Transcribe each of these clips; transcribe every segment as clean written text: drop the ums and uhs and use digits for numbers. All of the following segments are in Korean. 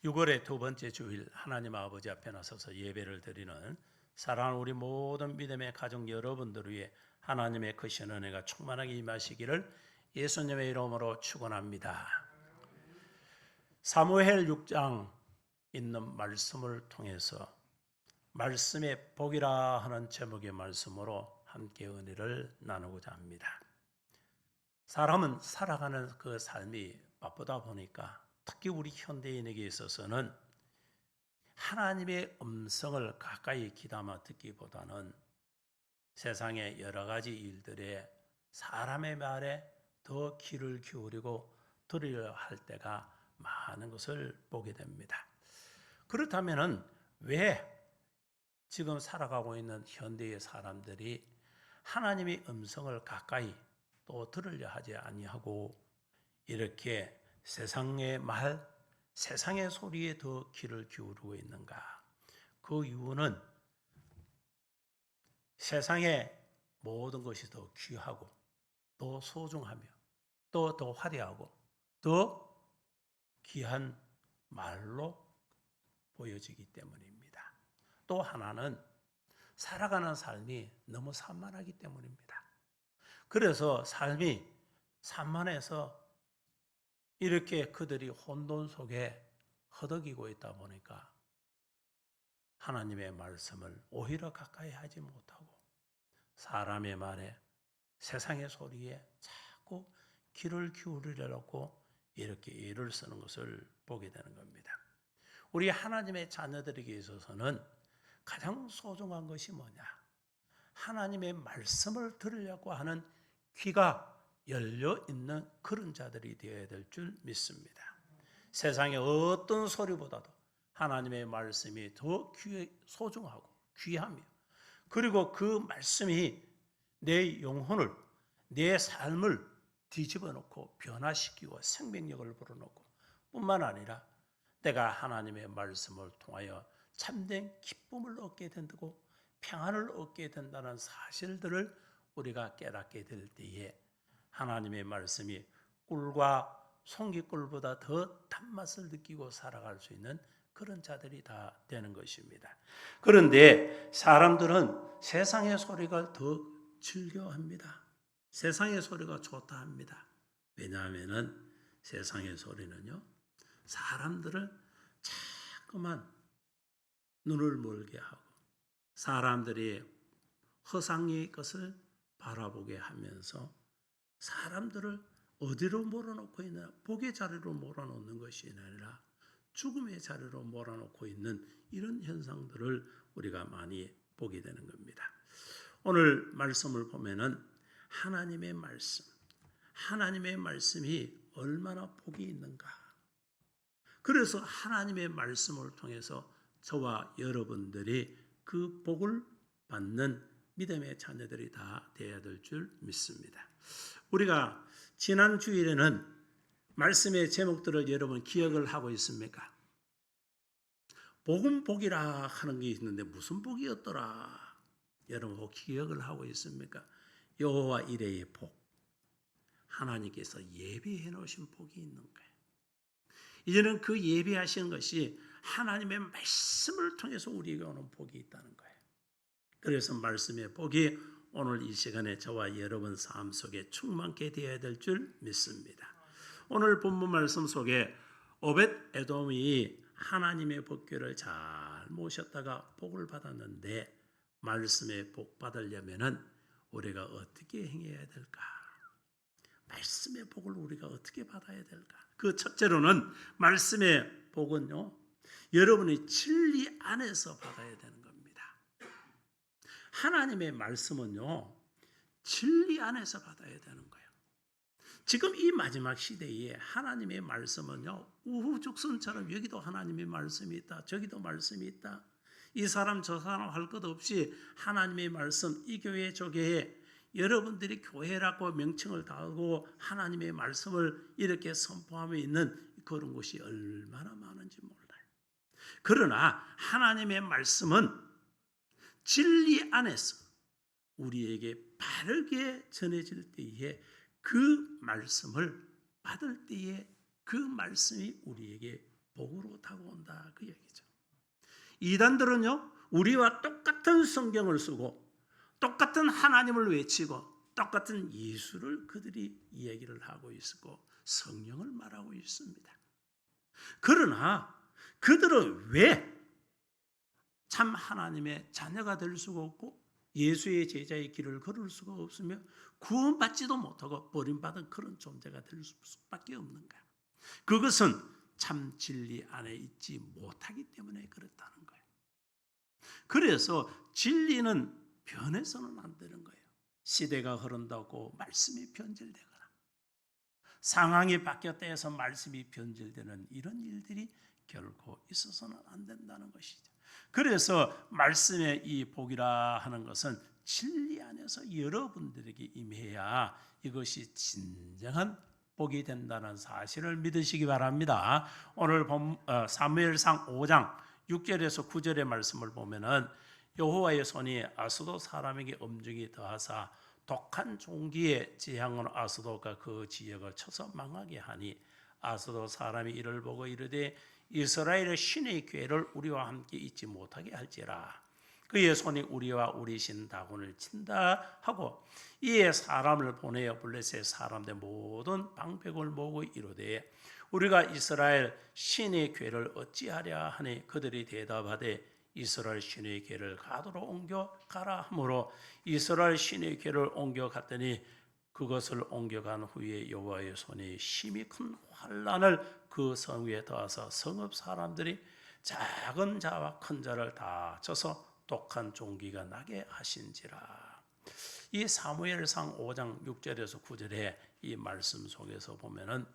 6월의 두 번째 주일 하나님 아버지 앞에 나서서 예배를 드리는 사랑하는 우리 모든 믿음의 가정 여러분들을 위해 하나님의 크신 은혜가 충만하게 임하시기를 예수님의 이름으로 축원합니다. 사무엘 6장 있는 말씀을 통해서 말씀의 복이라 하는 제목의 말씀으로 함께 은혜를 나누고자 합니다. 사람은 살아가는 그 삶이 바쁘다 보니까 특히 우리 현대인에게 있어서는 하나님의 음성을 가까이 귀담아 듣기보다는 세상의 여러 가지 일들에 사람의 말에 더 귀를 기울이고 들으려 할 때가 많은 것을 보게 됩니다. 그렇다면 왜 지금 살아가고 있는 현대의 사람들이 하나님의 음성을 가까이 또 들으려 하지 아니하고 이렇게 세상의 말, 세상의 소리에 더 귀를 기울이고 있는가? 그 이유는 세상의 모든 것이 더 귀하고 더 소중하며 또 더 화려하고 더 귀한 말로 보여지기 때문입니다. 또 하나는 살아가는 삶이 너무 산만하기 때문입니다. 그래서 삶이 산만해서 이렇게 그들이 혼돈 속에 허덕이고 있다 보니까 하나님의 말씀을 오히려 가까이 하지 못하고 사람의 말에 세상의 소리에 자꾸 귀를 기울이려고 이렇게 애를 쓰는 것을 보게 되는 겁니다. 우리 하나님의 자녀들에게 있어서는 가장 소중한 것이 뭐냐? 하나님의 말씀을 들으려고 하는 귀가 열려 있는 그런 자들이 되어야 될 줄 믿습니다. 세상의 어떤 소리보다도 하나님의 말씀이 더 소중하고 귀하며 그리고 그 말씀이 내 영혼을 내 삶을 뒤집어 놓고 변화시키고 생명력을 불어넣고 뿐만 아니라 내가 하나님의 말씀을 통하여 참된 기쁨을 얻게 된다고 평안을 얻게 된다는 사실들을 우리가 깨닫게 될 때에 하나님의 말씀이 꿀과 송기꿀보다 더 단맛을 느끼고 살아갈 수 있는 그런 자들이 다 되는 것입니다. 그런데 사람들은 세상의 소리가 더 즐겨합니다. 세상의 소리가 좋다 합니다. 왜냐하면 세상의 소리는요, 사람들을 자꾸만 눈을 멀게 하고 사람들이 허상의 것을 바라보게 하면서 사람들을 어디로 몰아놓고 있나? 복의 자리로 몰아놓는 것이 아니라 죽음의 자리로 몰아놓고 있는 이런 현상들을 우리가 많이 보게 되는 겁니다. 오늘 말씀을 보면은 하나님의 말씀이 얼마나 복이 있는가. 그래서 하나님의 말씀을 통해서 저와 여러분들이 그 복을 받는 믿음의 자녀들이 다 되어야 될 줄 믿습니다. 우리가 지난 주일에는 말씀의 제목들을 여러분 기억을 하고 있습니까? 복은 복이라 하는 게 있는데 무슨 복이었더라? 여러분 혹 기억을 하고 있습니까? 여호와 이레의 복, 하나님께서 예비해 놓으신 복이 있는 거예요. 이제는 그 예비하신 것이 하나님의 말씀을 통해서 우리에게 오는 복이 있다는 거예요. 그래서 말씀의 복이 오늘 이 시간에 저와 여러분 삶 속에 충만케 되어야 될 줄 믿습니다. 오늘 본문 말씀 속에 오벳 에돔이 하나님의 법궤를 잘 모셨다가 복을 받았는데 말씀의 복 받으려면은 우리가 어떻게 행해야 될까? 말씀의 복을 우리가 어떻게 받아야 될까? 그 첫째로는 말씀의 복은요, 여러분이 진리 안에서 받아야 되는 겁니다. 하나님의 말씀은요, 진리 안에서 받아야 되는 거예요. 지금 이 마지막 시대에 하나님의 말씀은요, 우후죽순처럼 여기도 하나님의 말씀이 있다, 저기도 말씀이 있다. 이 사람 저 사람 할 것 없이 하나님의 말씀, 이 교회 저 교회, 여러분들이 교회라고 명칭을 달고 하나님의 말씀을 이렇게 선포하며 있는 그런 곳이 얼마나 많은지 몰라요. 그러나 하나님의 말씀은 진리 안에서 우리에게 바르게 전해질 때에 그 말씀을 받을 때에 그 말씀이 우리에게 복으로 다가온다 그 얘기죠. 이단들은요, 우리와 똑같은 성경을 쓰고 똑같은 하나님을 외치고 똑같은 예수를 그들이 이야기를 하고 있고 성령을 말하고 있습니다. 그러나 그들은 왜 참 하나님의 자녀가 될 수가 없고 예수의 제자의 길을 걸을 수가 없으며 구원받지도 못하고 버림받은 그런 존재가 될 수밖에 없는가? 그것은 참 진리 안에 있지 못하기 때문에 그렇다는 거예요. 그래서 진리는 변해서는 안 되는 거예요. 시대가 흐른다고 말씀이 변질되거나 상황이 바뀌었다 해서 말씀이 변질되는 이런 일들이 결코 있어서는 안 된다는 것이죠. 그래서 말씀의 이 복이라 하는 것은 진리 안에서 여러분들에게 임해야 이것이 진정한 복이 된다는 사실을 믿으시기 바랍니다. 오늘 사무엘상 5장 6절에서 9절의 말씀을 보면은 여호와의 손이 아스돗 사람에게 엄중히 더하사 독한 종기의 재앙으로 아스돗과 그 지역을 쳐서 망하게 하니 아스돗 사람이 이를 보고 이르되 이스라엘의 신의 괴를 우리와 함께 있지 못하게 할지라. 그의 손이 우리와 우리 신 다곤을 친다 하고 이에 사람을 보내어 블레셋 사람들 모든 방백을 모으고 이르되 우리가 이스라엘 신의 괴를 어찌하랴 하니 그들이 대답하되 이스라엘 신의 괴를 가도로 옮겨 가라 하므로 이스라엘 신의 괴를 옮겨 갔더니 그것을 옮겨간 후에 여호와의 손이 심히 큰 환난을 그 성 위에 더하사 성읍 사람들이 작은 자와 큰 자를 다 쳐서 독한 종기가 나게 하신지라. 이 사무엘상 5장 6절에서 9절의 이 말씀 속에서 보면은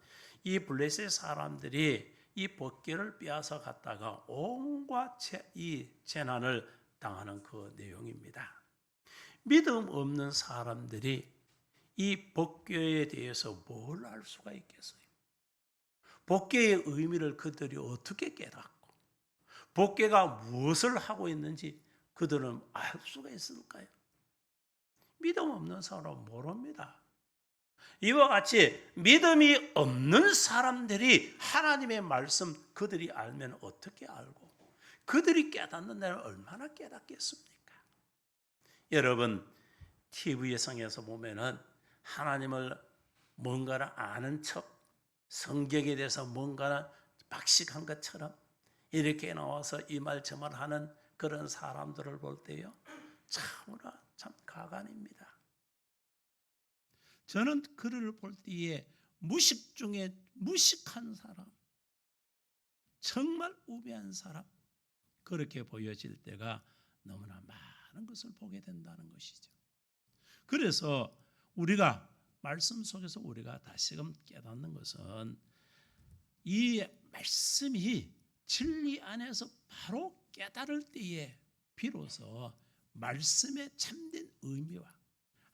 이 블레셋 사람들이 이 법궤를 빼앗아 갔다가 온갖 이 재난을 당하는 그 내용입니다. 믿음 없는 사람들이 이 법궤에 대해서 뭘 알 수가 있겠어요? 법궤의 의미를 그들이 어떻게 깨닫고 법궤가 무엇을 하고 있는지 그들은 알 수가 있을까요? 믿음 없는 사람은 모릅니다. 이와 같이 믿음이 없는 사람들이 하나님의 말씀 그들이 알면 어떻게 알고 그들이 깨닫는 데는 얼마나 깨닫겠습니까? 여러분 TV에 성에서 보면은 하나님을 뭔가를 아는 척 성경에 대해서 뭔가를 박식한 것처럼 이렇게 나와서 이 말 저 말 하는 그런 사람들을 볼 때요 참으로 참 가관입니다. 저는 그를 볼 때에 무식 중에 무식한 사람, 정말 우매한 사람 그렇게 보여질 때가 너무나 많은 것을 보게 된다는 것이죠. 그래서 우리가 말씀 속에서 우리가 다시금 깨닫는 것은 이 말씀이 진리 안에서 바로 깨달을 때에 비로소 말씀의 참된 의미와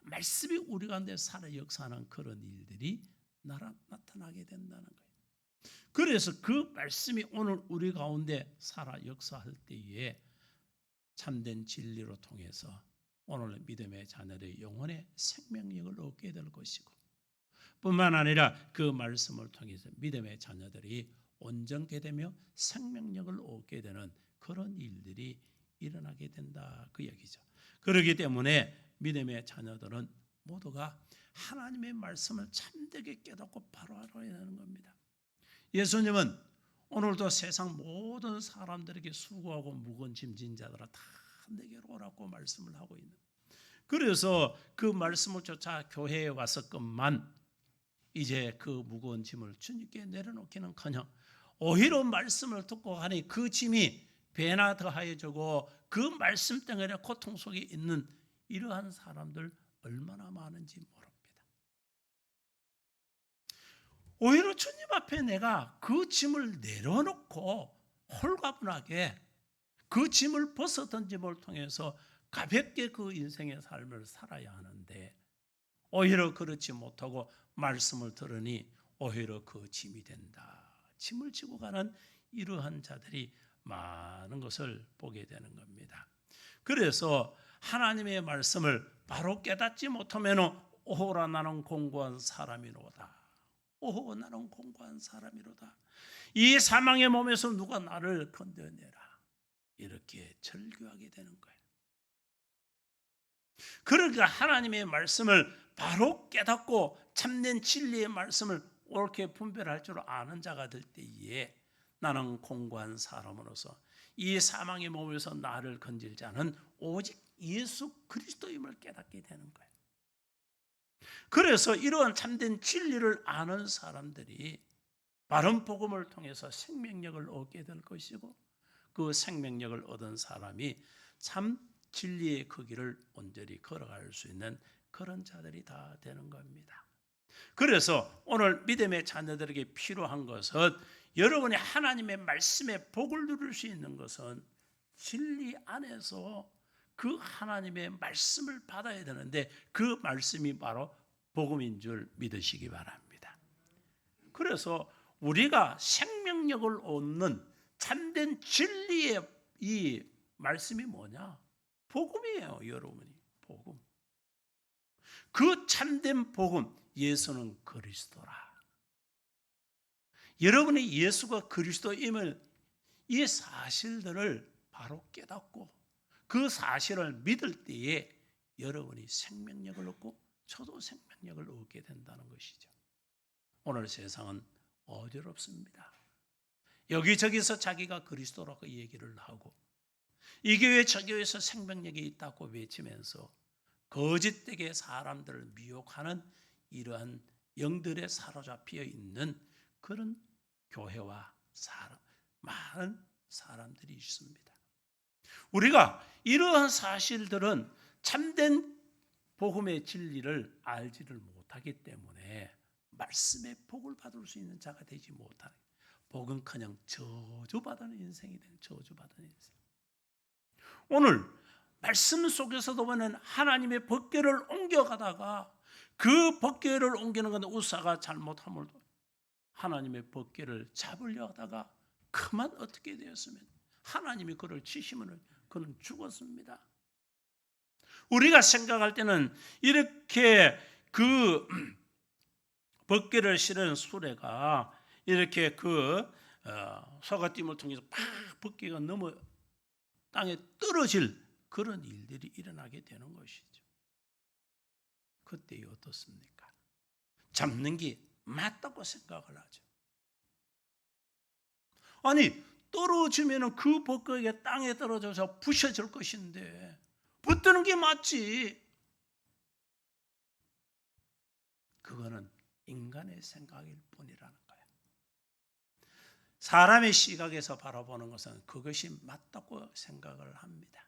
말씀이 우리 가운데 살아 역사하는 그런 일들이 나타나게 된다는 거예요. 그래서 그 말씀이 오늘 우리 가운데 살아 역사할 때에 참된 진리로 통해서 오늘 믿음의 자녀들의 영혼의 생명력을 얻게 될 것이고 뿐만 아니라 그 말씀을 통해서 믿음의 자녀들이 온전케 되며 생명력을 얻게 되는 그런 일들이 일어나게 된다 그 얘기죠. 그렇기 때문에 믿음의 자녀들은 모두가 하나님의 말씀을 참되게 깨닫고 바로 알아야 하는 겁니다. 예수님은 오늘도 세상 모든 사람들에게 수고하고 무거운 짐진 자들아 다 내게로 오라고 말씀을 하고 있는. 그래서 그 말씀을 쫓아 교회에 와서건만 이제 그 무거운 짐을 주님께 내려놓기는커녕 오히려 말씀을 듣고 하니 그 짐이 배나 더하여지고 그 말씀 때문에 고통 속에 있는 이러한 사람들 얼마나 많은지 모릅니다. 오히려 주님 앞에 내가 그 짐을 내려놓고 홀가분하게 그 짐을 벗어던짐을 통해서 가볍게 그 인생의 삶을 살아야 하는데 오히려 그렇지 못하고 말씀을 들으니 오히려 그 짐이 된다. 짐을 지고 가는 이러한 자들이 많은 것을 보게 되는 겁니다. 그래서 하나님의 말씀을 바로 깨닫지 못하면 오호라 나는 공고한 사람이로다. 오호 나는 공고한 사람이로다. 이 사망의 몸에서 누가 나를 건져내라. 이렇게 절규하게 되는 거예요. 그러니까 하나님의 말씀을 바로 깨닫고 참된 진리의 말씀을 옳게 분별할 줄 아는 자가 될 때에 나는 공고한 사람으로서 이 사망의 몸에서 나를 건질 자는 오직 예수 그리스도임을 깨닫게 되는 거예요. 그래서 이러한 참된 진리를 아는 사람들이 바른 복음을 통해서 생명력을 얻게 될 것이고 그 생명력을 얻은 사람이 참 진리의 그 길을 온전히 걸어갈 수 있는 그런 자들이 다 되는 겁니다. 그래서 오늘 믿음의 자녀들에게 필요한 것은 여러분이 하나님의 말씀에 복을 누릴 수 있는 것은 진리 안에서 그 하나님의 말씀을 받아야 되는데 그 말씀이 바로 복음인 줄 믿으시기 바랍니다. 그래서 우리가 생명력을 얻는 참된 진리의 이 말씀이 뭐냐? 복음이에요, 여러분이. 복음. 그 참된 복음, 예수는 그리스도라. 여러분이 예수가 그리스도임을 이 사실들을 바로 깨닫고 그 사실을 믿을 때에 여러분이 생명력을 얻고 저도 생명력을 얻게 된다는 것이죠. 오늘 세상은 어지럽습니다. 여기저기서 자기가 그리스도라고 얘기를 하고 이 교회 저 교회에서 생명력이 있다고 외치면서 거짓되게 사람들을 미혹하는 이러한 영들에 사로잡혀 있는 그런 교회와 많은 사람들이 있습니다. 우리가 이러한 사실들은 참된 복음의 진리를 알지를 못하기 때문에 말씀의 복을 받을 수 있는 자가 되지 못하는, 복은커녕 저주받는 인생이 되는, 저주받는 인생. 오늘 말씀 속에서도 보면 하나님의 법궤를 옮겨가다가 그 법궤를 옮기는 건데 우사가 잘못함을 하나님의 법궤를 잡으려 하다가 그만 어떻게 되었으면 하나님이 그를 치시면 그는 죽었습니다. 우리가 생각할 때는 이렇게 그 법궤를 실은 수레가 이렇게 그 서가띠을 통해서 팍 법궤가 넘어 땅에 떨어질 그런 일들이 일어나게 되는 것이죠. 그때 어떻습니까? 잡는 게 맞다고 생각을 하죠. 아니 떨어지면 그 법궤가 땅에 떨어져서 부셔질 것인데 붙드는 게 맞지. 그거는 인간의 생각일 뿐이라는 거예요. 사람의 시각에서 바라보는 것은 그것이 맞다고 생각을 합니다.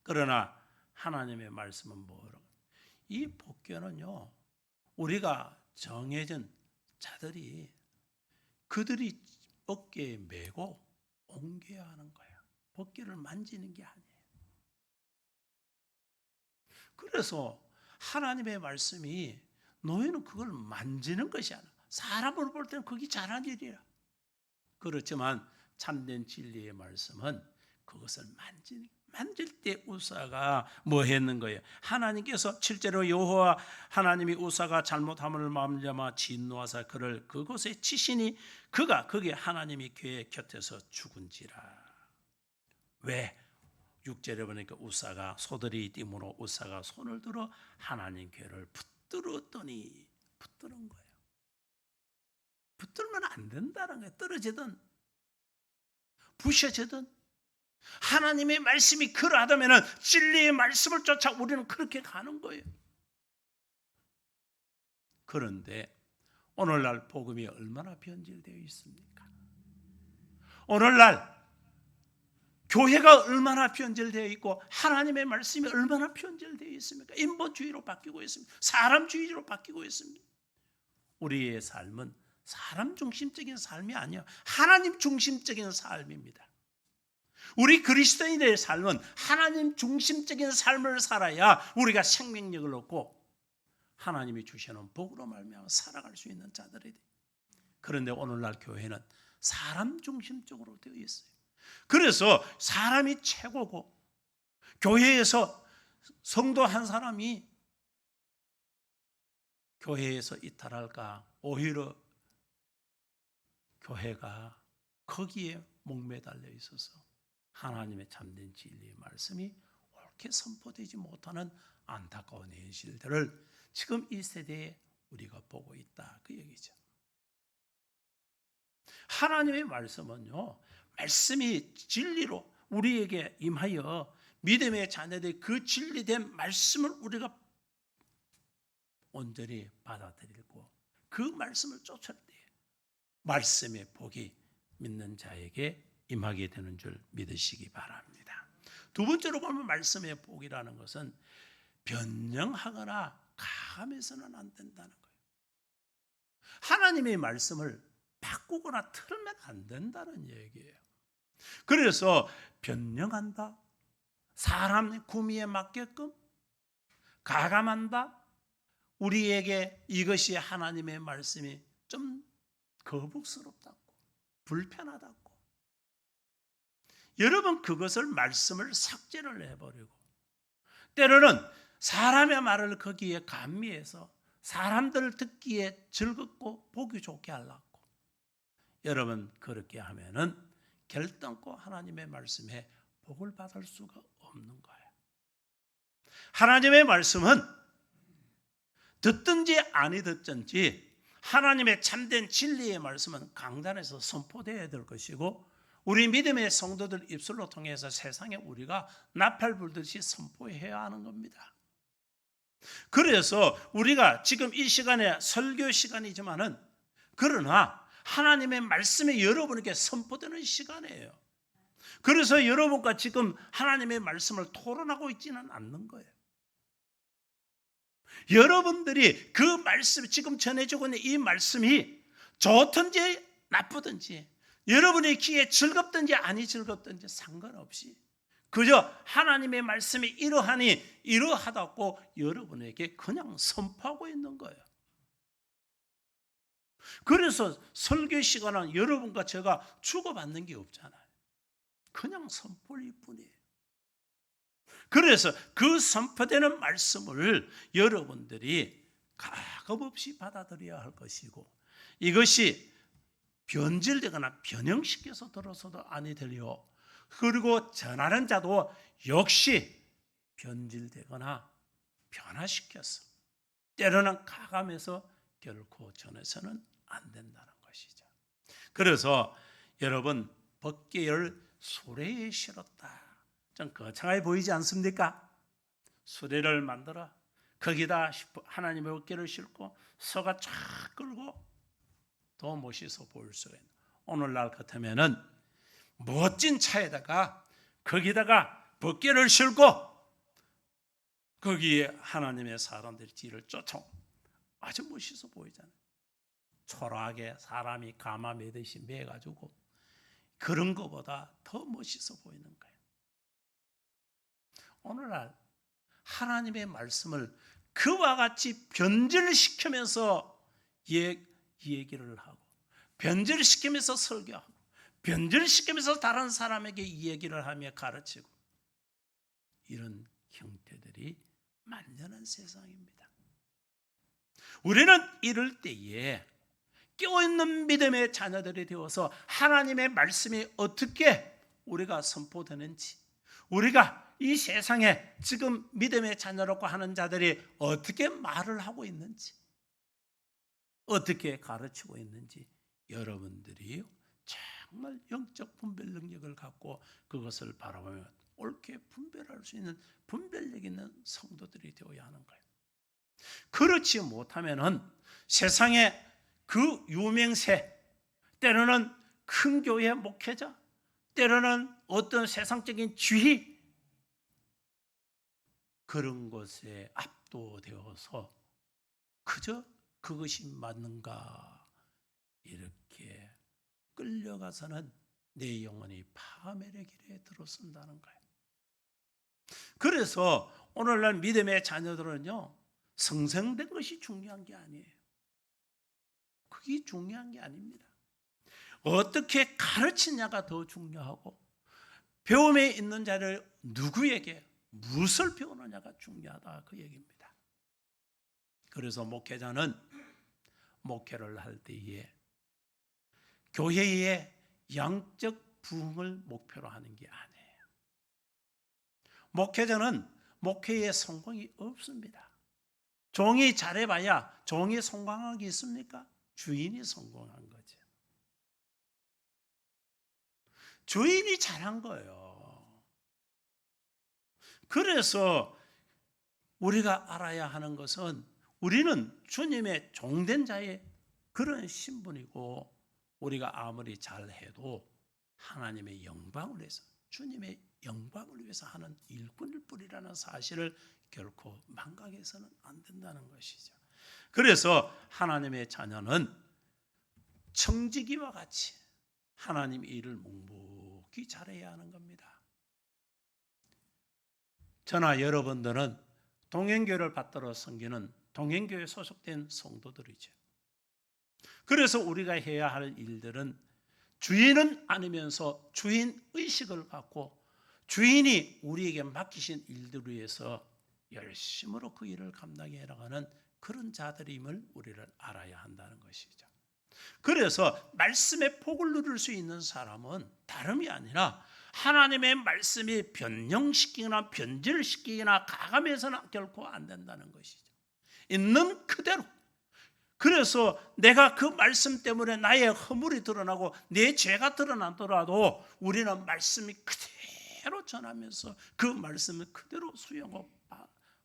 그러나 하나님의 말씀은 뭐라고? 이 법궤는요, 우리가 정해진 자들이 그들이 어깨에 메고 옮겨야 하는 거예요. 법궤를 만지는 게 아니에요. 그래서 하나님의 말씀이 너희는 그걸 만지는 것이 아니라 사람으로 볼 때는 그게 잘한 일이야. 그렇지만 참된 진리의 말씀은 그것을 만질 때 우사가 뭐 했는 거예요? 하나님께서 실제로 여호와 하나님이 우사가 잘못함을 말미암아 진노하사 그를 그곳에 치시니 그가 그게 하나님이 그의 곁에서 죽은지라. 왜? 6절에 보니까 우사가 소들이 띠므로 우사가 손을 들어 하나님 궤를 붙들었더니 붙드는 거예요. 붙들면 안 된다는 거예요. 떨어지든 부셔지든 하나님의 말씀이 그러하다면 진리의 말씀을 쫓아 우리는 그렇게 가는 거예요. 그런데 오늘날 복음이 얼마나 변질되어 있습니까? 오늘날 교회가 얼마나 변질되어 있고 하나님의 말씀이 얼마나 변질되어 있습니까? 인본주의로 바뀌고 있습니다. 사람주의로 바뀌고 있습니다. 우리의 삶은 사람 중심적인 삶이 아니에요. 하나님 중심적인 삶입니다. 우리 그리스도인의 삶은 하나님 중심적인 삶을 살아야 우리가 생명력을 얻고 하나님이 주시는 복으로 말미암아 살아갈 수 있는 자들이 돼요. 그런데 오늘날 교회는 사람 중심적으로 되어 있어요. 그래서 사람이 최고고 교회에서 성도 한 사람이 교회에서 이탈할까 오히려 교회가 거기에 목매달려 있어서 하나님의 참된 진리의 말씀이 옳게 선포되지 못하는 안타까운 현실들을 지금 이 세대에 우리가 보고 있다, 그 얘기죠. 하나님의 말씀은요, 말씀이 진리로 우리에게 임하여 믿음의 자녀들이 그 진리된 말씀을 우리가 온전히 받아들이고 그 말씀을 쫓을 때 말씀의 복이 믿는 자에게 임하게 되는 줄 믿으시기 바랍니다. 두 번째로 보면 말씀의 복이라는 것은 변형하거나 가감해서는 안 된다는 거예요. 하나님의 말씀을 바꾸거나 틀면 안 된다는 얘기예요. 그래서 변형한다, 사람 구미에 맞게끔 가감한다, 우리에게 이것이 하나님의 말씀이 좀 거북스럽다고 불편하다고, 여러분 그것을 말씀을 삭제를 해버리고 때로는 사람의 말을 거기에 감미해서 사람들 듣기에 즐겁고 보기 좋게 하려고, 여러분 그렇게 하면은 결단코 하나님의 말씀에 복을 받을 수가 없는 거예요. 하나님의 말씀은 듣든지 아니 듣든지 하나님의 참된 진리의 말씀은 강단에서 선포되어야 될 것이고, 우리 믿음의 성도들 입술로 통해서 세상에 우리가 나팔 불듯이 선포해야 하는 겁니다. 그래서 우리가 지금 이 시간에 설교 시간이지만은, 그러나 하나님의 말씀이 여러분에게 선포되는 시간이에요. 그래서 여러분과 지금 하나님의 말씀을 토론하고 있지는 않는 거예요. 여러분들이 그 말씀, 지금 전해지고 있는 이 말씀이 좋든지 나쁘든지, 여러분의 귀에 즐겁든지 아니 즐겁든지 상관없이 그저 하나님의 말씀이 이러하니 이러하다고 여러분에게 그냥 선포하고 있는 거예요. 그래서 설교 시간은 여러분과 제가 주고받는 게 없잖아요. 그냥 선포일 뿐이에요. 그래서 그 선포되는 말씀을 여러분들이 가감없이 받아들여야 할 것이고, 이것이 변질되거나 변형시켜서 들어서도 아니 되려, 그리고 전하는 자도 역시 변질되거나 변화시켜서 때로는 가감해서 결코 전해서는 안 된다는 것이죠. 그래서 여러분, 법궤를 수레에 실었다, 좀 거창하게 보이지 않습니까? 수레를 만들어 거기다 하나님의 법궤를 싣고 서가 쫙 끌고 더 멋있어 보일 수가 있는, 오늘날 같으면은 멋진 차에다가 거기다가 법궤를 싣고 거기에 하나님의 사람들이 뒤를 쫓아오면 아주 멋있어 보이잖아요. 초라하게 사람이 가마 매듯이 매가지고 그런 것보다 더 멋있어 보이는 거예요. 오늘날 하나님의 말씀을 그와 같이 변질시키면서 얘기를 하고, 변질시키면서 설교하고, 변질시키면서 다른 사람에게 얘기를 하며 가르치고, 이런 형태들이 만연한 세상입니다. 우리는 이럴 때에 깨어있는 믿음의 자녀들이 되어서 하나님의 말씀이 어떻게 우리가 선포되는지, 우리가 이 세상에 지금 믿음의 자녀라고 하는 자들이 어떻게 말을 하고 있는지, 어떻게 가르치고 있는지 여러분들이 정말 영적 분별 능력을 갖고 그것을 바라보며 옳게 분별할 수 있는 분별력 있는 성도들이 되어야 하는 거예요. 그렇지 못하면은 세상에 그 유명세, 때로는 큰 교회 목회자, 때로는 어떤 세상적인 지위, 그런 것에 압도되어서 그저 그것이 맞는가 이렇게 끌려가서는 내 영혼이 파멸의 길에 들어선다는 거예요. 그래서 오늘날 믿음의 자녀들은요, 성생된 것이 중요한 게 아니에요. 그게 중요한 게 아닙니다. 어떻게 가르치냐가 더 중요하고, 배움에 있는 자를 누구에게 무엇을 배우느냐가 중요하다, 그 얘기입니다. 그래서 목회자는 목회를 할 때에 교회의 영적 부흥을 목표로 하는 게 아니에요. 목회자는 목회의 성공이 없습니다. 종이 잘해봐야 종이 성공한 게 있습니까? 주인이 성공한 거죠. 주인이 잘한 거예요. 그래서 우리가 알아야 하는 것은 우리는 주님의 종된 자의 그런 신분이고, 우리가 아무리 잘해도 하나님의 영광을 위해서, 주님의 영광을 위해서 하는 일꾼일 뿐이라는 사실을 결코 망각해서는 안 된다는 것이죠. 그래서 하나님의 자녀는 청지기와 같이 하나님의 일을 묵묵히 잘해야 하는 겁니다. 저나 여러분들은 동행교회를 받들어 섬기는 동행교회에 소속된 성도들이죠. 그래서 우리가 해야 할 일들은 주인은 아니면서 주인 의식을 갖고 주인이 우리에게 맡기신 일들을 위해서 열심으로 그 일을 감당해 나가는 그런 자들임을 우리를 알아야 한다는 것이죠. 그래서 말씀의 복을 누릴 수 있는 사람은 다름이 아니라 하나님의 말씀이 변형시키거나 변질시키거나 가감해서는 결코 안 된다는 것이죠. 있는 그대로. 그래서 내가 그 말씀 때문에 나의 허물이 드러나고 내 죄가 드러나더라도 우리는 말씀이 그대로 전하면서 그 말씀을 그대로 수용하고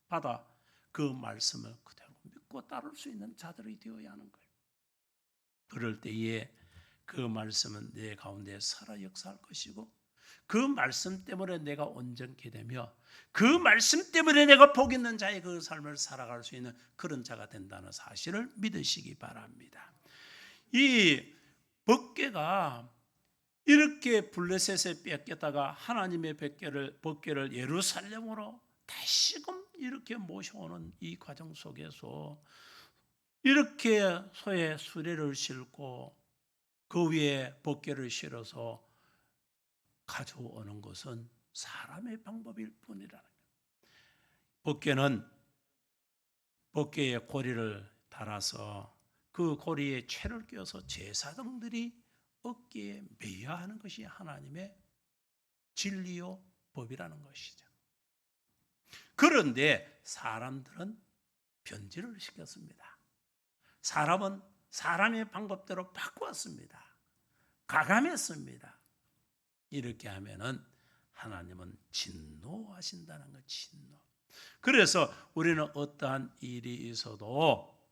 받아 그 말씀을 그대로 믿고 따를 수 있는 자들이 되어야 하는 거예요. 그럴 때에 그 말씀은 내 가운데 살아 역사할 것이고, 그 말씀 때문에 내가 온전케 되며 그 말씀 때문에 내가 복 있는 자의 그 삶을 살아갈 수 있는 그런 자가 된다는 사실을 믿으시기 바랍니다. 이 법궤가 이렇게 블레셋에 뺏겼다가 하나님의 법궤를 예루살렘으로 다시금 이렇게 모셔오는 이 과정 속에서 이렇게 소의 수레를 싣고 그 위에 법궤를 실어서 가져오는 것은 사람의 방법일 뿐이라는 거예요. 법궤에 고리를 달아서 그 고리에 채를 껴서 제사장들이 어깨에 매야 하는 것이 하나님의 진리요 법이라는 것이죠. 그런데 사람들은 변질을 시켰습니다. 사람은 사람의 방법대로 바꾸었습니다. 가감했습니다. 이렇게 하면은 하나님은 진노하신다는 것, 진노. 그래서 우리는 어떠한 일이 있어도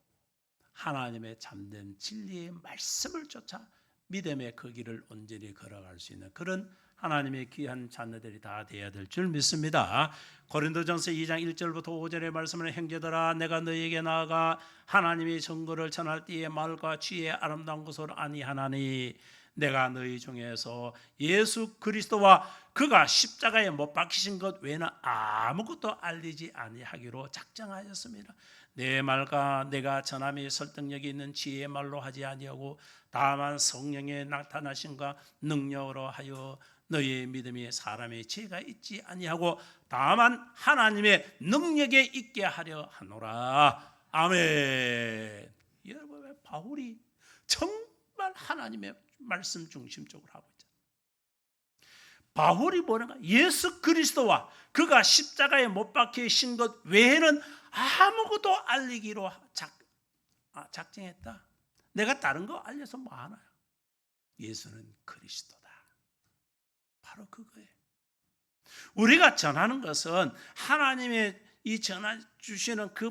하나님의 참된 진리의 말씀을 쫓아 믿음의 그 길을 온전히 걸어갈 수 있는 그런 하나님의 귀한 자녀들이 다 되어야 될 줄 믿습니다. 고린도전서 2장 1절부터 5절의 말씀은, 형제들아 내가 너희에게 나아가 하나님의 증거를 전할 때에 말과 지혜의 아름다운 것을 아니하나니 내가 너희 중에서 예수 그리스도와 그가 십자가에 못 박히신 것 외에는 아무것도 알리지 아니하기로 작정하였습니다. 내 말과 내가 전함에 설득력이 있는 지혜의 말로 하지 아니하고 다만 성령의 나타나심과 능력으로 하여 너희의 믿음이 사람의 지혜가 있지 아니하고 다만 하나님의 능력에 있게 하려 하노라. 아멘. 여러분, 바울이 정말 하나님의 말씀 중심적으로 하고 있잖아요. 바울이 뭐라가? 예수 그리스도와 그가 십자가에 못 박히신 것 외에는 아무것도 알리기로 작정했다. 내가 다른 거 알려서 뭐 하나요? 예수는 그리스도다. 바로 그거예요. 우리가 전하는 것은 하나님의 이 전해 주시는 그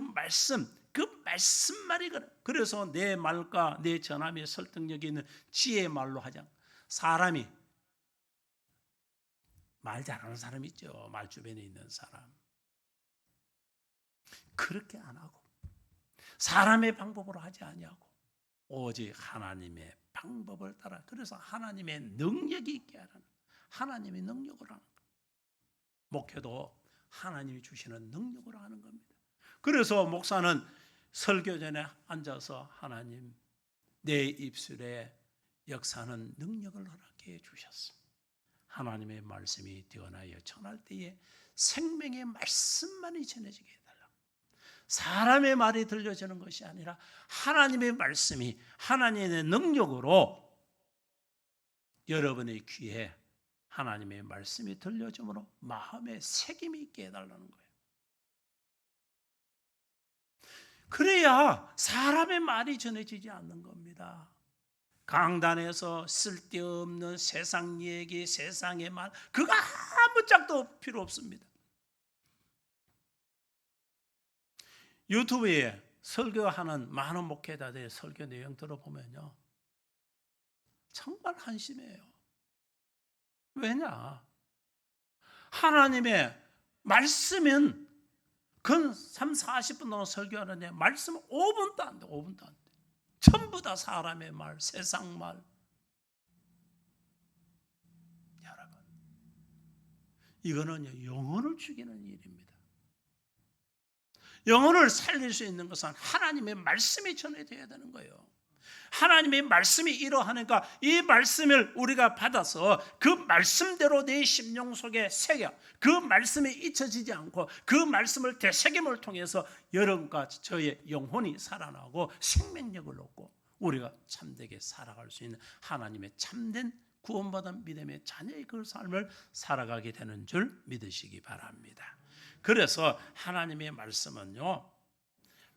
말씀말이거든. 그래서 내 말과 내 전함의 설득력이 있는 지혜의 말로 하자. 사람이 말 잘하는 사람 있죠. 말 주변에 있는 사람. 그렇게 안 하고 사람의 방법으로 하지 아니하고 오직 하나님의 방법을 따라, 그래서 하나님의 능력이 있게 하라는, 하나님의 능력으로 하는 거예요. 목회도 하나님이 주시는 능력으로 하는 겁니다. 그래서 목사는 설교 전에 앉아서 하나님 내 입술에 역사하는 능력을 허락해 주셨어. 하나님의 말씀이 뛰어나여 전할 때에 생명의 말씀만이 전해지게 해달라고. 사람의 말이 들려지는 것이 아니라 하나님의 말씀이 하나님의 능력으로 여러분의 귀에 하나님의 말씀이 들려줌으로 마음에 새김이 있게 해달라는 거예요. 그래야 사람의 말이 전해지지 않는 겁니다. 강단에서 쓸데없는 세상 얘기, 세상의 말, 그거 아무 짝도 필요 없습니다. 유튜브에 설교하는 많은 목회자들의 설교 내용 들어보면요, 정말 한심해요. 왜냐? 하나님의 말씀은 근 3, 40분 동안 설교하는데 말씀은 5분도 안 돼, 5분도 안 돼. 전부 다 사람의 말, 세상 말. 여러분, 이거는 영혼을 죽이는 일입니다. 영혼을 살릴 수 있는 것은 하나님의 말씀이 전해져야 되는 거예요. 하나님의 말씀이 이러하니까 이 말씀을 우리가 받아서 그 말씀대로 내 심령 속에 새겨, 그 말씀에 잊혀지지 않고 그 말씀을 되새김을 통해서 여러분과 저의 영혼이 살아나고 생명력을 얻고 우리가 참되게 살아갈 수 있는 하나님의 참된 구원받은 믿음의 자녀의 그 삶을 살아가게 되는 줄 믿으시기 바랍니다. 그래서 하나님의 말씀은요,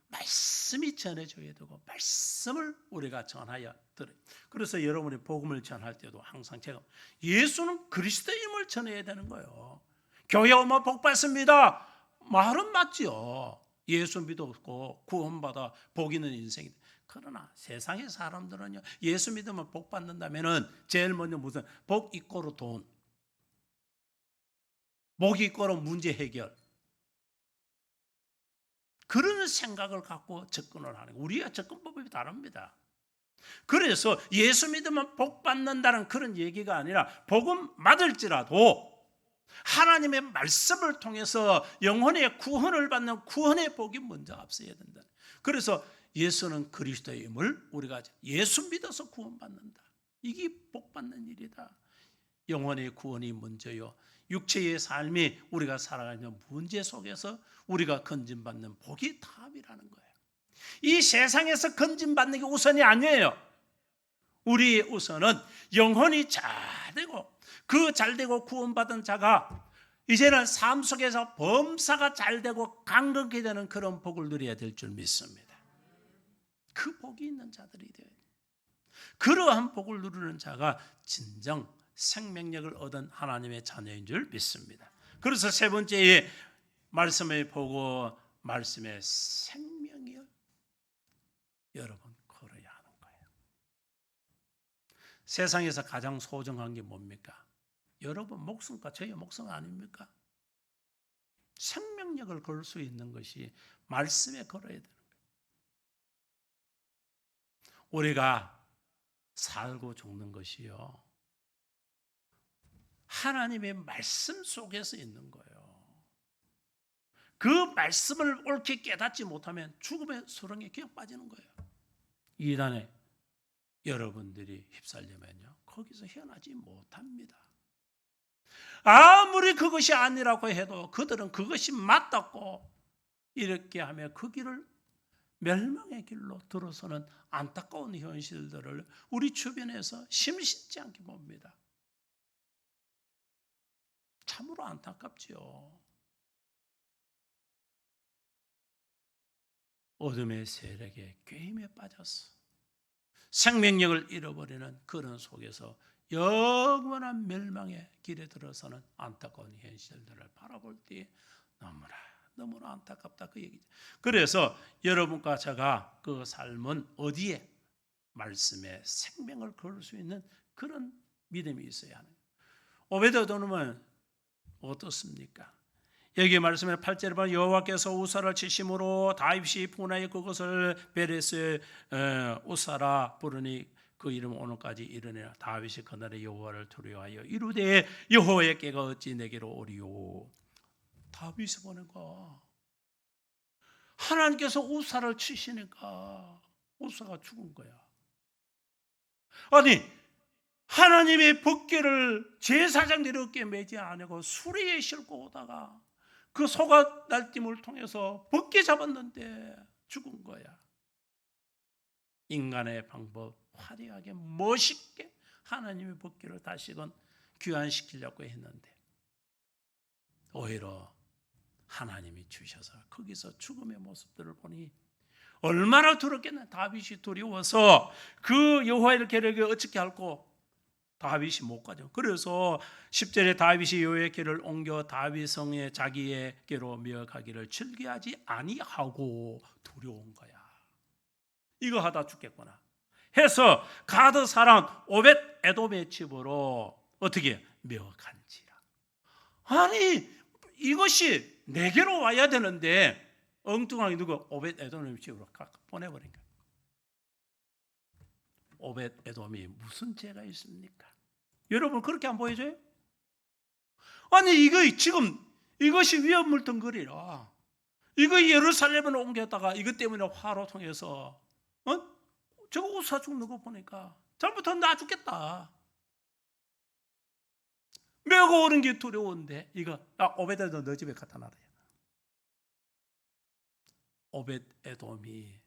말씀이 전해져야 되고 말씀을 우리가 전하여 들어요. 그래서 여러분이 복음을 전할 때도 항상 제가 예수는 그리스도임을 전해야 되는 거예요. 교회 오면 복 받습니다. 말은 맞지요. 예수 믿었고 구원받아 복 있는 인생이. 그러나 세상의 사람들은요, 예수 믿으면 복 받는다면은 제일 먼저 무슨 복 이꼬로 돈, 복 이꼬로 문제 해결, 그런 생각을 갖고 접근을 하는 거예요. 우리가 접근법이 다릅니다. 그래서 예수 믿으면 복 받는다는 그런 얘기가 아니라 복음 받을지라도 하나님의 말씀을 통해서 영혼의 구원을 받는 구원의 복이 먼저 앞서야 된다. 그래서 예수는 그리스도임을 우리가 예수 믿어서 구원받는다. 이게 복 받는 일이다. 영혼의 구원이 먼저요. 육체의 삶이 우리가 살아가는 문제 속에서 우리가 건진받는 복이 답이라는 거예요. 이 세상에서 건진받는 게 우선이 아니에요. 우리의 우선은 영혼이 잘되고 그 잘되고 구원받은 자가 이제는 삶 속에서 범사가 잘되고 강건케 되는 그런 복을 누려야 될 줄 믿습니다. 그 복이 있는 자들이 돼요. 그러한 복을 누리는 자가 진정 생명력을 얻은 하나님의 자녀인 줄 믿습니다. 그래서 세 번째에 말씀을 보고 말씀의 생명을 여러분 걸어야 하는 거예요. 세상에서 가장 소중한 게 뭡니까? 여러분 목숨과 저의 목숨 아닙니까? 생명력을 걸 수 있는 것이 말씀에 걸어야 되는 거예요. 우리가 살고 죽는 것이요, 하나님의 말씀 속에서 있는 거예요. 그 말씀을 옳게 깨닫지 못하면 죽음의 수렁에 그냥 빠지는 거예요. 이단에 여러분들이 휩쓸려면요, 거기서 헤어나지 못합니다. 아무리 그것이 아니라고 해도 그들은 그것이 맞다고 이렇게 하며 그 길을 멸망의 길로 들어서는 안타까운 현실들을 우리 주변에서 심심치 않게 봅니다. 참으로 안타깝지요. 어둠의 세력에 꾀임에 빠져서 생명력을 잃어버리는 그런 속에서 영원한 멸망의 길에 들어서는 안타까운 현실들을 바라볼 때 너무나 안타깝다, 그 얘기죠. 그래서 여러분과 제가 그 삶은 어디에 말씀에 생명을 걸 수 있는 그런 믿음이 있어야 하는 거예요. 오베드에돔은 어떻습니까? 여기 말씀에 8절에 보면 여호와께서 우사를 치심으로 다윗이 분하여 그것을 베레스의 우사라 부르니 그 이름 오늘까지 이르니라. 다윗이 그날에 여호와를 두려워하여 이르되 여호와의 께가 어찌 내게로 오리요. 다윗이 보니까 하나님께서 우사를 치시니까 우사가 죽은 거야. 아니, 하나님의 법궤를 제사장들이 어깨에 매지 않고 수레에 싣고 오다가 그 소가 날짐을 통해서 벗게 잡았는데 죽은 거야. 인간의 방법, 화려하게 멋있게 하나님의 복귀를 다시금 귀환시키려고 했는데 오히려 하나님이 주셔서 거기서 죽음의 모습들을 보니 얼마나 두렵겠나. 다윗이 두려워서 그 여호와의 계를 어떻게 할고 다윗이 못 가죠. 그래서 10절에 다윗이 여호와의 계를 옮겨 다윗 성에 자기에게로 미역하기를 즐겨하지 아니하고 두려운 거야. 이거 하다 죽겠구나 해서 가드 사람 오벳 에돔의 집으로 어떻게 미역한지라. 아니 이것이 내게로 와야 되는데 엉뚱하게 누가 오벳 에돔의 집으로 보내버린 거야. 오벳 에돔이 무슨 죄가 있습니까? 여러분 그렇게 안 보여줘요? 아니 이거 지금 이것이 위험물등거리라. 이거 예루살렘을 옮겼다가 이것 때문에 화로 통해서 저거 우사 죽는 거 보니까 잘못하면 나 죽겠다. 메고 오는 게 두려운데 이거 오벳 에돔 너 집에 갖다 놔라. 오벳 에돔이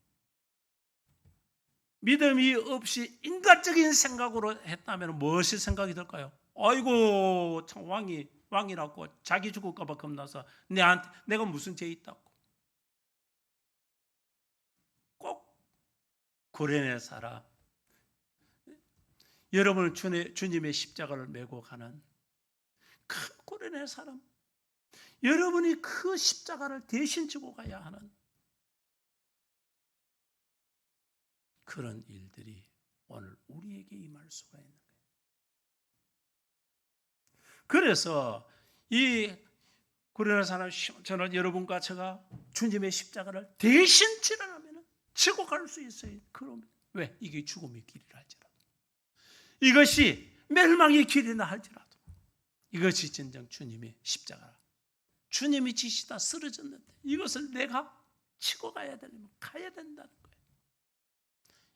믿음이 없이 인간적인 생각으로 했다면 무엇이 생각이 들까요? 아이고 참 왕이라고 자기 죽을까 봐 겁나서 내가 무슨 죄 있다고. 꼭 구레네 사람 여러분은 주님의 십자가를 메고 가는 큰 구레네 사람, 여러분이 그 십자가를 대신 지고 가야 하는 그런 일들이 오늘 우리에게 임할 수가 있는 거예요. 그래서 이 구레네 사람 저는 여러분과 제가 주님의 십자가를 대신 지나가면 지고 갈 수 있어요. 그럼 왜? 이게 죽음의 길이라 할지라도, 이것이 멸망의 길이라 할지라도, 이것이 진정 주님의 십자가라. 주님이 지시다 쓰러졌는데 이것을 내가 치고 가야 되려면 가야 된다는 거예요.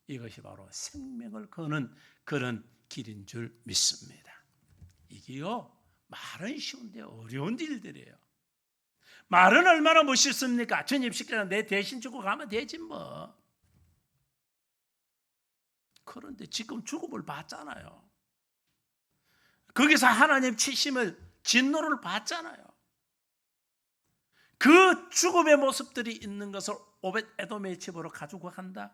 이것이 바로 생명을 거는 그런 길인 줄 믿습니다. 이게요 말은 쉬운데 어려운 일들이에요. 말은 얼마나 멋있습니까? 주님 십자가 내 대신 주고 가면 되지 뭐. 그런데 지금 죽음을 봤잖아요. 거기서 하나님 치심을 진노를 받잖아요. 그 죽음의 모습들이 있는 것을 오벳 에돔의 집으로 가지고 간다.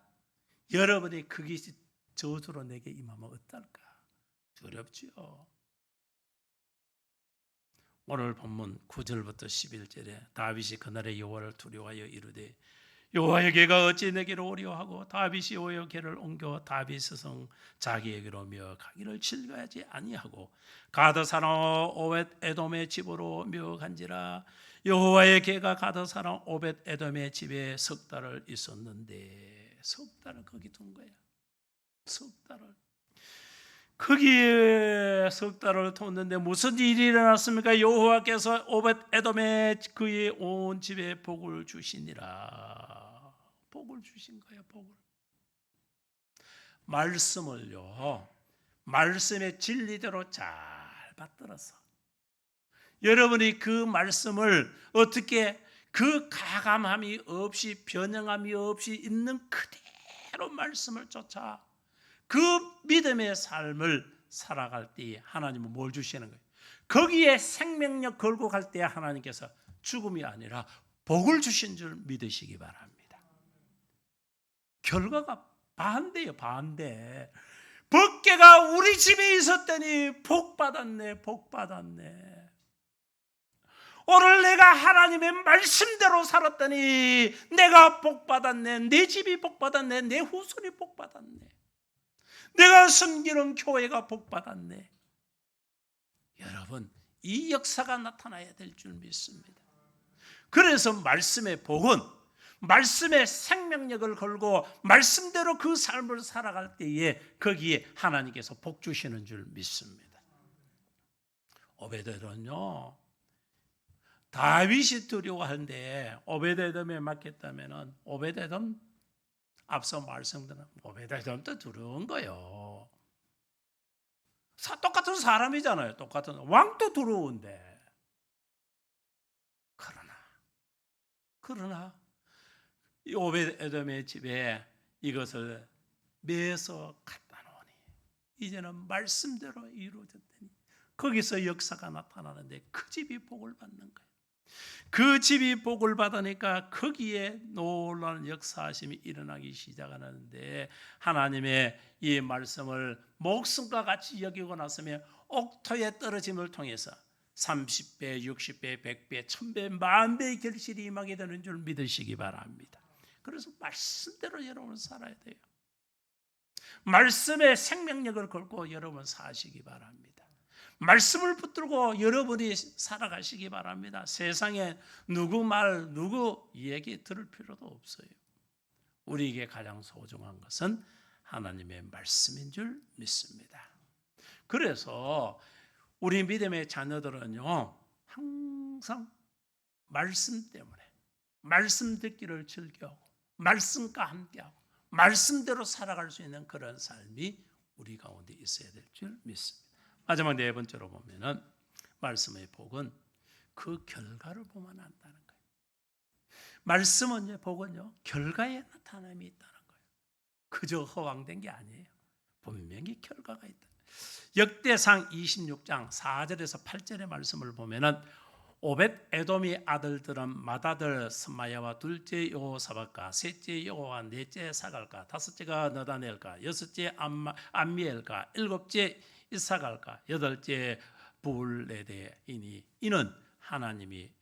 여러분이 그것이 저주로 내게 임하면 어떨까? 두렵지요. 오늘 본문 9절부터 11절에 다윗이 그날의 여호와를 두려워하여 이르되 여호와의 계가 어찌 내게로 오려 하고 다윗이 여호와의 계를 옮겨 다윗의 성 자기에게로 묘하기를 즐거워하지 아니하고 가드 사람 오벳 에돔의 집으로 묘한지라. 여호와의 계가 가드 사람 오벳 에돔의 집에 석 달을 있었는데, 석 달을 거기 둔 거야. 석 달을 거기에 석 달을 뒀는데 무슨 일이 일어났습니까? 여호와께서 오벳 에돔의 그의 온 집에 복을 주시니라. 복을 주신 거예요. 복을. 말씀을요, 말씀의 진리대로 잘 받들어서 여러분이 그 말씀을 어떻게 그 가감함이 없이 변형함이 없이 있는 그대로 말씀을 쫓아 그 믿음의 삶을 살아갈 때에 하나님은 뭘 주시는 거예요? 거기에 생명력 걸고 갈 때 하나님께서 죽음이 아니라 복을 주신 줄 믿으시기 바랍니다. 결과가 반대예요. 반대. 법궤가 우리 집에 있었더니 복 받았네. 복 받았네. 오늘 내가 하나님의 말씀대로 살았더니 내가 복 받았네. 내 집이 복 받았네. 내 후손이 복 받았네. 내가 섬기는 교회가 복 받았네. 여러분, 이 역사가 나타나야 될 줄 믿습니다. 그래서 말씀의 복은 말씀의 생명력을 걸고 말씀대로 그 삶을 살아갈 때에 거기에 하나님께서 복 주시는 줄 믿습니다. 오베데돔은요, 다윗이 두려워하는데 오베데돔에 맡겼다면 오베데돔 앞서 말씀드린 오베데돔도 두려운 거예요. 똑같은 사람이잖아요. 똑같은 왕도 두려운데. 그러나 이 오벳에돔의 집에 이것을 매서 갖다 놓으니 이제는 말씀대로 이루어졌더니 거기서 역사가 나타나는데 그 집이 복을 받는 거예요. 그 집이 복을 받으니까 거기에 놀라운 역사하심이 일어나기 시작하는데 하나님의 이 말씀을 목숨과 같이 여기고 났으면 옥토에 떨어짐을 통해서 30배, 60배, 100배, 1000배, 만배의 결실이 임하게 되는 줄 믿으시기 바랍니다. 그래서 말씀대로 여러분 살아야 돼요. 말씀의 생명력을 걸고 여러분 사시기 바랍니다. 말씀을 붙들고 여러분이 살아가시기 바랍니다. 세상에 누구 말, 누구 얘기 들을 필요도 없어요. 우리에게 가장 소중한 것은 하나님의 말씀인 줄 믿습니다. 그래서 우리 믿음의 자녀들은요, 항상 말씀 때문에 말씀 듣기를 즐겨하고 말씀과 함께하고 말씀대로 살아갈 수 있는 그런 삶이 우리 가운데 있어야 될 줄 믿습니다. 마지막 네 번째로 보면은 말씀의 복은 그 결과를 보면 안다는 거예요. 말씀은 복은요 결과에 나타남이 있다는 거예요. 그저 허황된 게 아니에요. 분명히 결과가 있다. 역대상 26장 4절에서 8절의 말씀을 보면은 오벳 에돔의 아들들은 맏아들 스마야와 둘째 여호사밧과 셋째 여호와 넷째 사갈과 다섯째가 너다넬과 여섯째 암미엘과 일곱째 이사갈과 여덟째 부울레데이니 이는 하나님이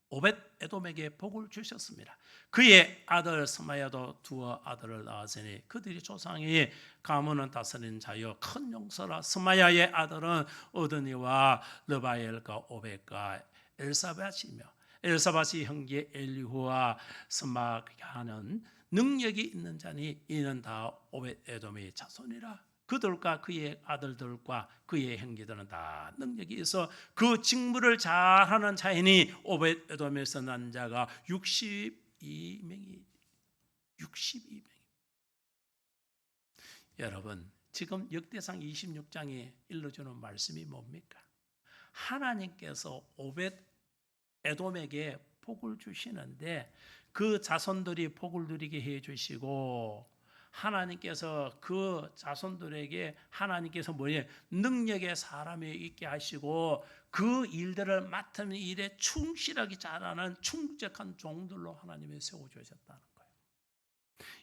오벳 에돔에게 복을 주셨습니다. 그의 아들 스마야도 두 아들을 낳았으니 그들이 조상이 가문은 다스린 자여 큰 용서라. 스마야의 아들은 어드니와 르바엘과 오벳과 엘사밧이며 엘사밧이 형제 엘리후와 스마야는 능력이 있는 자니 이는 다 오벳 에돔의 자손이라. 그들과 그의 아들들과 그의 형제들은 다 능력이 있어 그 직무를 잘하는 자이니 오벳 에돔에서 난 자가 62명이. 여러분 지금 역대상 26장에 일러주는 말씀이 뭡니까? 하나님께서 오벳 에돔에게 복을 주시는데 그 자손들이 복을 누리게 해 주시고 하나님께서 그 자손들에게 하나님께서 능력의 사람이 있게 하시고 그 일들을 맡은 일에 충실하게 잘하는 충직한 종들로 하나님이 세워주셨다는 거예요.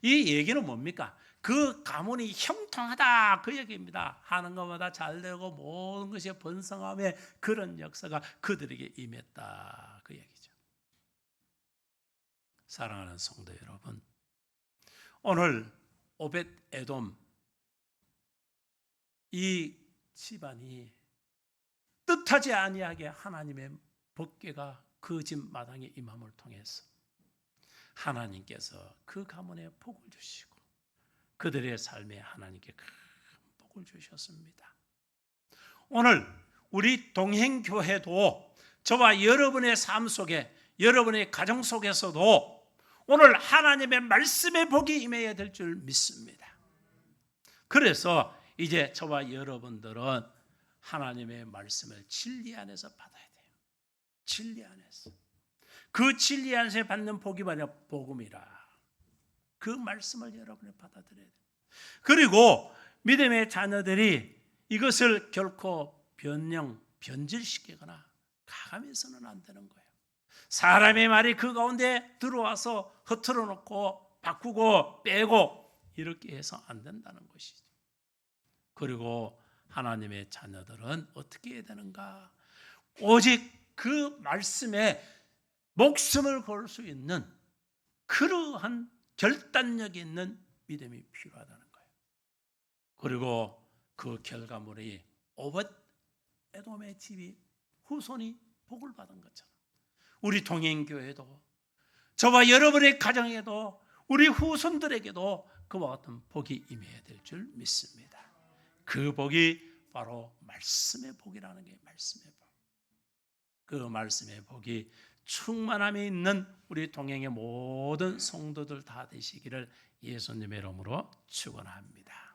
이 얘기는 뭡니까? 그 가문이 형통하다 그 얘기입니다. 하는 것마다 잘되고 모든 것이 번성함의 그런 역사가 그들에게 임했다 그 얘기죠. 사랑하는 성도 여러분, 오늘 오벳 에돔 이 집안이 뜻하지 아니하게 하나님의 법궤가 그 집 마당에 임함을 통해서 하나님께서 그 가문에 복을 주시고 그들의 삶에 하나님께 큰 복을 주셨습니다. 오늘 우리 동행교회도 저와 여러분의 삶 속에 여러분의 가정 속에서도 오늘 하나님의 말씀의 복이 임해야 될 줄 믿습니다. 그래서 이제 저와 여러분들은 하나님의 말씀을 진리 안에서 받아야 돼요. 진리 안에서. 그 진리 안에서 받는 복이 바로 복음이라. 그 말씀을 여러분이 받아들여야 돼요. 그리고 믿음의 자녀들이 이것을 결코 변질시키거나 가감해서는 안 되는 거예요. 사람의 말이 그 가운데 들어와서 흐트러 놓고 바꾸고 빼고 이렇게 해서 안 된다는 것이죠. 그리고 하나님의 자녀들은 어떻게 해야 되는가? 오직 그 말씀에 목숨을 걸 수 있는 그러한 결단력 있는 믿음이 필요하다는 거예요. 그리고 그 결과물이 오벳 에돔의 집이 후손이 복을 받은 것처럼 우리 동행교회도 저와 여러분의 가정에도 우리 후손들에게도 그와 같은 복이 임해야 될 줄 믿습니다. 그 복이 바로 말씀의 복이라는 게 말씀의 복. 그 말씀의 복이 충만함이 있는 우리 동행의 모든 성도들 다 되시기를 예수님의 이름으로 축원합니다.